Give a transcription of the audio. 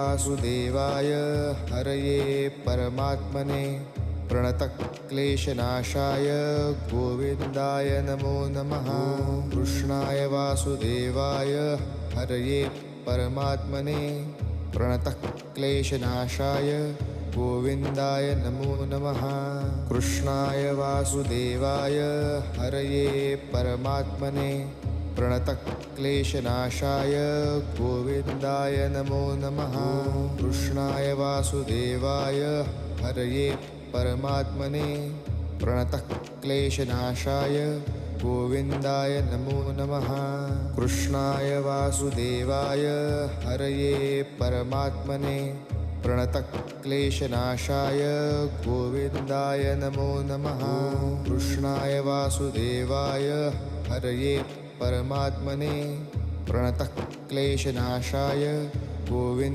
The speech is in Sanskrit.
वासुदेवाय हरये परमात्मने प्रणतक्लेशनाशाय गोविन्दाय नमो नमः। कृष्णाय वासुदेवाय हरये परमात्मने प्रणतक्लेशनाशाय गोविन्दाय नमो नमः। कृष्णाय वासुदेवाय हरये परमात्मने प्रणतक्लेशनाशाय गोविन्दाय नमो नमः। कृष्णाय वासुदेवाय हरये परमात्मने प्रणतक्लेशनाशाय गोविन्दाय नमो नमः। कृष्णाय वासुदेवाय हरये परमात्मने प्रणतक्लेशनाशाय गोविन्दाय नमो नमः। कृष्णाय वासुदेवाय हरये परमात्मने प्रणतक्लेशनाशाय गोविन्द